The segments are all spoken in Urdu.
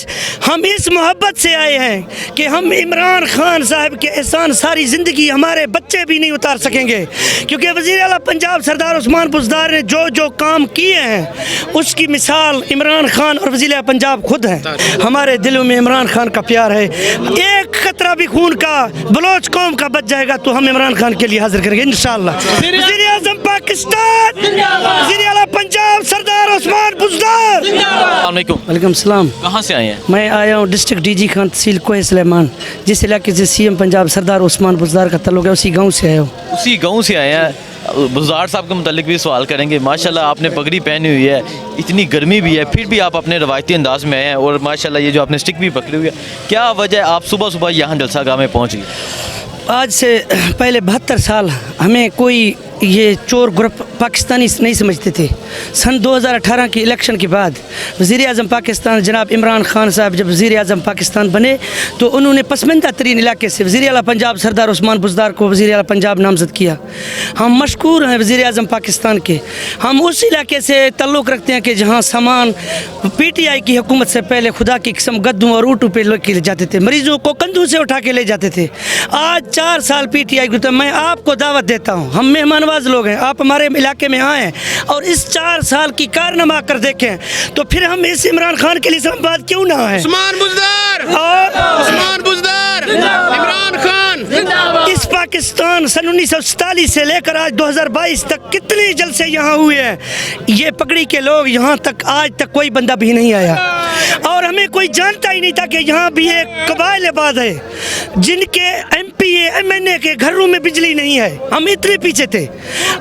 آج ہم اس محبت سے آئے ہیں کہ ہم عمران خان صاحب کے احسان ساری زندگی ہمارے بچے بھی نہیں اتار سکیں گے، کیونکہ وزیر اعلیٰ پنجاب سردار عثمان بزدار نے جو کام کیے ہیں اس کی مثال عمران خان اور وزیر اعلیٰ پنجاب خود ہیں۔ ہمارے دلوں میں عمران خان کا پیار ہے، ایک قطرہ بھی خون کا بلوچ قوم کا بچ جائے گا تو ہم عمران خان کے لیے حاضر کریں گے انشاءاللہ۔ وزیر اعظم پاکستان، وزیر اعلیٰ پنجاب سردار عثمان بزدار۔ السلام علیکم۔ وعلیکم السلام۔ کہاں سے آئے ہیں؟ میں آیا ہوں ڈسٹرکٹ ڈی جی خان تحصیل کوہ سلیمان، جس علاقے سے سی ایم پنجاب سردار عثمان بزدار کا تعلق ہے، اسی گاؤں سے آیا ہوں۔ اسی گاؤں سے آئے ہیں۔ بزدار صاحب کے متعلق بھی سوال کریں گے۔ ماشاءاللہ آپ نے پگڑی پہنی ہوئی ہے، اتنی گرمی بھی ہے، پھر بھی آپ اپنے روایتی انداز میں آئے ہیں، اور ماشاءاللہ یہ جو آپ نے اسٹک بھی پکڑی ہوئی ہے، کیا وجہ ہے آپ صبح صبح یہاں جلسہ گاہ میں پہنچ گئے؟ آج سے پہلے 72 سال ہمیں کوئی یہ چور گروپ پاکستانی نہیں سمجھتے تھے۔ سن 2018 کی الیکشن کے بعد وزیر اعظم پاکستان جناب عمران خان صاحب جب وزیر اعظم پاکستان بنے تو انہوں نے پسماندہ ترین علاقے سے وزیر اعلیٰ پنجاب سردار عثمان بزدار کو وزیر اعلیٰ پنجاب نامزد کیا۔ ہم مشکور ہیں وزیر اعظم پاکستان کے، ہم اس علاقے سے تعلق رکھتے ہیں کہ جہاں سامان پی ٹی آئی کی حکومت سے پہلے خدا کی قسم گدوں اور اونٹوں پہ لے کے جاتے تھے، مریضوں کو کندھوں سے اٹھا کے لے جاتے تھے۔ آج 4 سال پی ٹی آئی گزرا، میں آپ کو دعوت دیتا ہوں، ہم مہمان لوگ ہیں، آپ ہمارے علاقے میں آئیں اور اس 4 سال کی کارنامہ کر دیکھیں تو پھر ہم اس عمران خان کے لیے اسلام آباد کیوں نہ آئیں۔ عثمان بزدار، عثمان بزدار، عمران خان۔ اس پاکستان سن 1947 سے لے کر آج 2022 تک کتنے جلسے یہاں ہوئے ہیں، یہ پگڑی کے لوگ یہاں تک آج تک کوئی بندہ بھی نہیں آیا، اور ہمیں کوئی جانتا ہی نہیں تھا کہ یہاں بھی ایک قبائل آباد ہے جن کے M P A M N A کے گھروں میں بجلی نہیں ہے، ہم اتنے پیچھے تھے،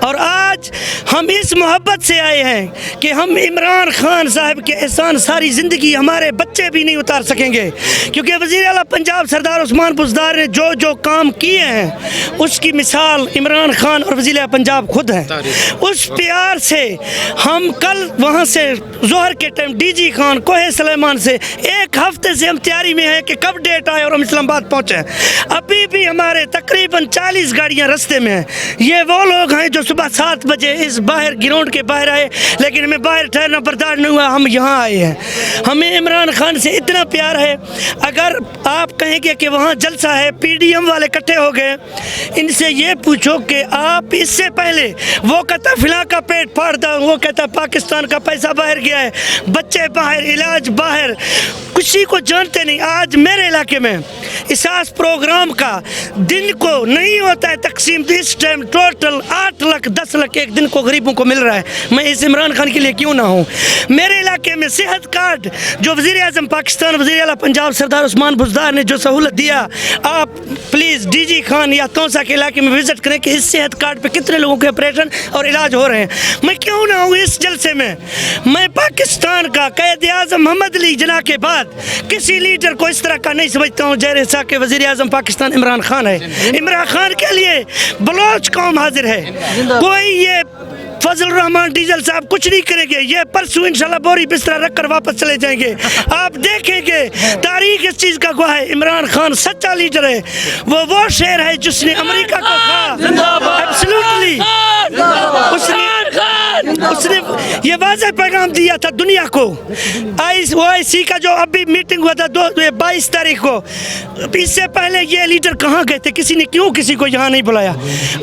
اور آج ہم اس محبت سے آئے ہیں کہ ہم عمران خان صاحب کے احسان ساری زندگی ہمارے بچے بھی نہیں اتار سکیں گے، کیونکہ وزیر اعلیٰ پنجاب سردار عثمان بزدار نے جو کام کیے ہیں اس کی مثال عمران خان اور وزیر اعلیٰ پنجاب خود ہیں۔ اس پیار سے ہم کل وہاں سے ظہر کے ٹائم ڈی جی خان کوہ سلیمان سے 1 ہفتے سے ہم تیاری میں ہیں کہ کب ڈیٹ آئے اور ہم اسلام آباد پہنچیں۔ ابھی بھی ہمارے تقریباً 40 گاڑیاں رستے میں ہیں۔ یہ وہ لوگ ہیں جو صبح 7 بجے اس باہر گراؤنڈ کے باہر آئے، لیکن ہمیں باہر ٹھہرنا برداشت نہیں ہوا، ہم یہاں آئے ہیں۔ ہمیں عمران خان سے اتنا پیار ہے، اگر آپ کہیں گے کہ وہاں جلسہ ہے، پی ڈی ایم والے اکٹھے ہو گئے، ان سے یہ پوچھو کہ آپ اس سے پہلے وہ کہتا فلاں کا پیٹ پھاڑتا، وہ کہتا پاکستان کا پیسہ باہر گیا ہے، بچے باہر، علاج باہر، کسی کو جانتے نہیں۔ آج میرے علاقے میں اساس پروگرام کا دن کو نہیں ہوتا ہے تقسیم، اس ٹائم ٹوٹل 8 لاکھ 10 لاکھ ایک دن کو غریبوں کو مل رہا ہے۔ میں اس عمران خان کے لیے کیوں نہ ہوں؟ میرے علاقے میں صحت کارڈ جو وزیر اعظم پاکستان وزیر اعلیٰ پنجاب سردار عثمان بزدار نے جو سہولت دیا، آپ پلیز ڈی جی خان یا تونسا کے علاقے میں وزٹ کریں کہ اس صحت کارڈ پہ کتنے لوگوں کے آپریشن اور علاج ہو رہے ہیں۔ میں کیوں نہ ہوں اس جلسے میں؟ میں پاکستان کا قائد اعظم محمد علی جناح کے بعد کسی لیڈر کو اس طرح کا نہیں سمجھتا ہوں جیسا کہ وزیر اعظم پاکستان عمران خان ہے۔ عمران خان کے لیے بلوچ قوم حاضر ہے، کوئی یہ فضل الرحمان ڈیزل صاحب کچھ نہیں کریں گے، یہ پرسوں انشاءاللہ بوری بستر رکھ کر واپس چلے جائیں گے۔ آپ دیکھیں گے تاریخ اس چیز کا گواہ ہے، عمران خان سچا لیڈر ہے، وہ شہر ہے جس نے امریکہ کو کہا ایبسلیوٹلی، اس نے یہ واضح پیغام دیا تھا دنیا کو۔ آئی سی کا جو ابھی میٹنگ ہوا تھا 22 تاریخ کو، اس سے پہلے یہ لیڈر کہاں گئے تھے؟ کسی نے کیوں کسی کو یہاں نہیں بلایا؟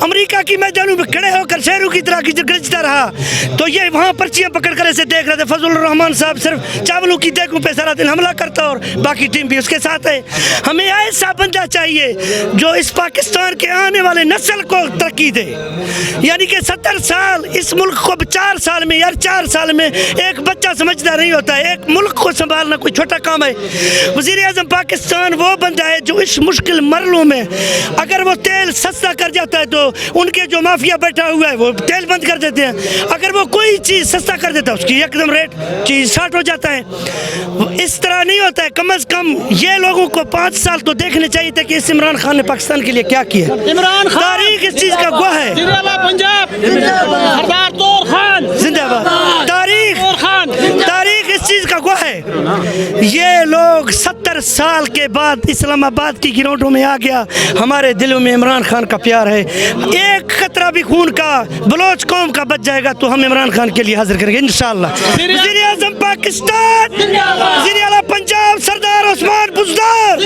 امریکہ کی میدانوں میں کھڑے ہو کر شہروں کی طرح گرجتا رہا، تو یہ وہاں پرچیاں پکڑ کر ایسے دیکھ رہے تھے۔ فضل الرحمان صاحب صرف چاولوں کی دیگوں پہ سارا دن حملہ کرتا اور باقی ٹیم بھی اس کے ساتھ ہے۔ ہمیں ایسا بندہ چاہیے جو اس پاکستان کے آنے والے نسل کو ترقی دے، یعنی کہ 70 سال اس ملک کو 4 سال میں، یار 4 سال میں ایک بچہ سمجھدار نہیں ہوتا ہے، ایک ملک کو سنبھالنا کوئی چھوٹا کام ہے۔ وزیر اعظم پاکستان وہ بندہ ہے جو اس مشکل مرحلوں میں اگر وہ تیل سستا کر جاتا ہے تو ان کے جو مافیا بیٹھا ہوا ہے وہ تیل بند کر دیتے ہیں، اگر وہ کوئی چیز سستا کر دیتا ہے اس کی ایک دم ریٹ چیز 60 ہو جاتا ہے۔ اس طرح نہیں ہوتا ہے، کم از کم یہ لوگوں کو 5 سال تو دیکھنے چاہیے تھے کہ اس عمران خان نے پاکستان کے لیے کیا کیا۔ عمران خان تاریخ اس چیز کا گواہ ہے، وزیر اعلیٰ پنجاب سردار طور خان زندہ باد، تاریخ اس چیز کا گواہ ہے۔ یہ لوگ 70 سال کے بعد اسلام آباد کی گراؤنڈوں میں آ گیا، ہمارے دلوں میں عمران خان کا پیار ہے، ایک قطرہ بھی خون کا بلوچ قوم کا بچ جائے گا تو ہم عمران خان کے لیے حاضر کریں گے انشاءاللہ۔ وزیر اعظم پاکستان، وزیر اعلیٰ پنجاب عثمان بزدار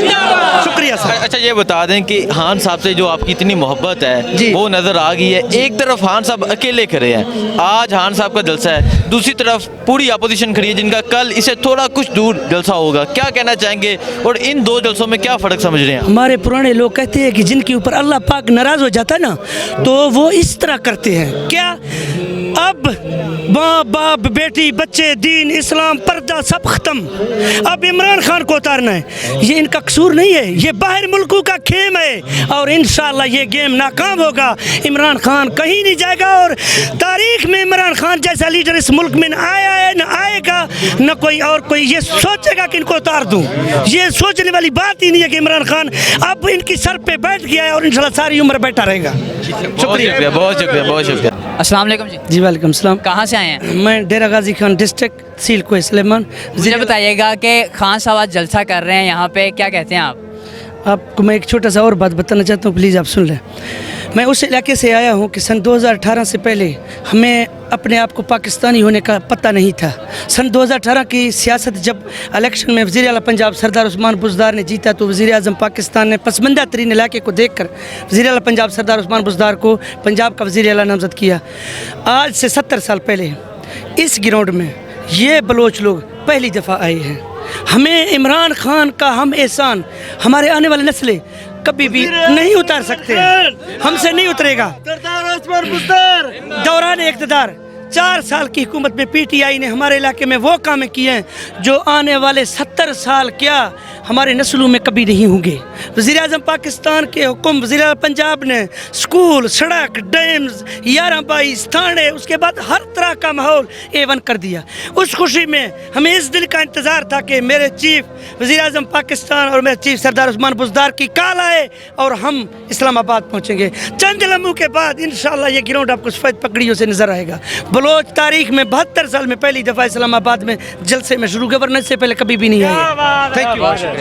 شکریہ سر اچھا یہ بتا دیں کہ خان صاحب سے جو آپ کی اتنی محبت ہے جی۔ وہ نظر آ گئی ہے. ایک طرف خان صاحب اکیلے کھڑے ہیں, آج خان صاحب کا جلسہ ہے, دوسری طرف پوری اپوزیشن کھڑی ہے جن کا کل اسے تھوڑا کچھ دور جلسہ ہوگا. کیا کہنا چاہیں گے اور ان دو جلسوں میں کیا فرق سمجھ رہے ہیں؟ ہمارے پرانے لوگ کہتے ہیں کہ جن کے اوپر اللہ پاک ناراض ہو جاتا ہے نا تو وہ اس طرح کرتے ہیں. کیا اب ماں باپ بیٹی بچے دین اسلام پردہ سب ختم, اب عمران خان کو اتارنا ہے. یہ ان کا قصور نہیں ہے, یہ باہر ملکوں کا کھیم ہے اور انشاءاللہ یہ گیم ناکام ہوگا. عمران خان کہیں نہیں جائے گا اور تاریخ میں عمران خان جیسا لیڈر اس ملک میں نہ آیا ہے نہ آئے گا, نہ کوئی اور کوئی یہ سوچے گا کہ ان کو اتار دوں. یہ سوچنے والی بات ہی نہیں ہے کہ عمران خان اب ان کی سر پہ بیٹھ گیا ہے اور انشاءاللہ ساری عمر بیٹھا رہے گا. بہت شکریہ, بہت شکریہ, بہت شکریہ. السلام علیکم جی. جی وعلیکم السلام. کہاں سے آئے ہیں؟ میں ڈیرہ غازی خان ڈسٹرکٹ سیل کوہ سلیمان. مجھے بتائیے گا کہ خان صاحب آج جلسہ کر رہے ہیں یہاں پہ, کیا کہتے ہیں آپ؟ آپ کو میں ایک چھوٹا سا اور بات بتانا چاہتا ہوں, پلیز آپ سن لیں. میں اس علاقے سے آیا ہوں کہ سن 2018 سے پہلے ہمیں اپنے آپ کو پاکستانی ہونے کا پتہ نہیں تھا. سن 2018 کی سیاست جب الیکشن میں وزیر اعلیٰ پنجاب سردار عثمان بزدار نے جیتا تو وزیر اعظم پاکستان نے پسماندہ ترین علاقے کو دیکھ کر وزیر اعلیٰ پنجاب سردار عثمان بزدار کو پنجاب کا وزیر اعلیٰ نامزد کیا. آج سے 70 سال پہلے اس گراؤنڈ میں یہ بلوچ لوگ پہلی دفعہ آئے ہیں. ہمیں عمران خان کا ہم احسان ہمارے آنے والے نسلیں کبھی بھی نہیں اتار سکتے, ہم سے نہیں اترے گا. دوران اقتدار 4 سال کی حکومت میں پی ٹی آئی نے ہمارے علاقے میں وہ کام کیے ہیں جو آنے والے 70 سال کیا ہمارے نسلوں میں کبھی نہیں ہوں گے. وزیر اعظم پاکستان کے حکم وزیر اعظم پنجاب نے سکول, سڑک, ڈیمز, 11-22 تھانے, اس کے بعد ہر طرح کا ماحول A1 کر دیا. اس خوشی میں ہمیں اس دن کا انتظار تھا کہ میرے چیف وزیر اعظم پاکستان اور میرے چیف سردار عثمان بزدار کی کال آئے اور ہم اسلام آباد پہنچیں گے. چند لمحوں کے بعد انشاءاللہ یہ گراؤنڈ آپ کو سفید پگڑیوں سے نظر آئے گا. بلوچ تاریخ میں 72 سال میں پہلی دفعہ اسلام آباد میں جلسے میں شروع ہوئے, ورنہ اس سے پہلے کبھی بھی نہیں آئے. Thank you.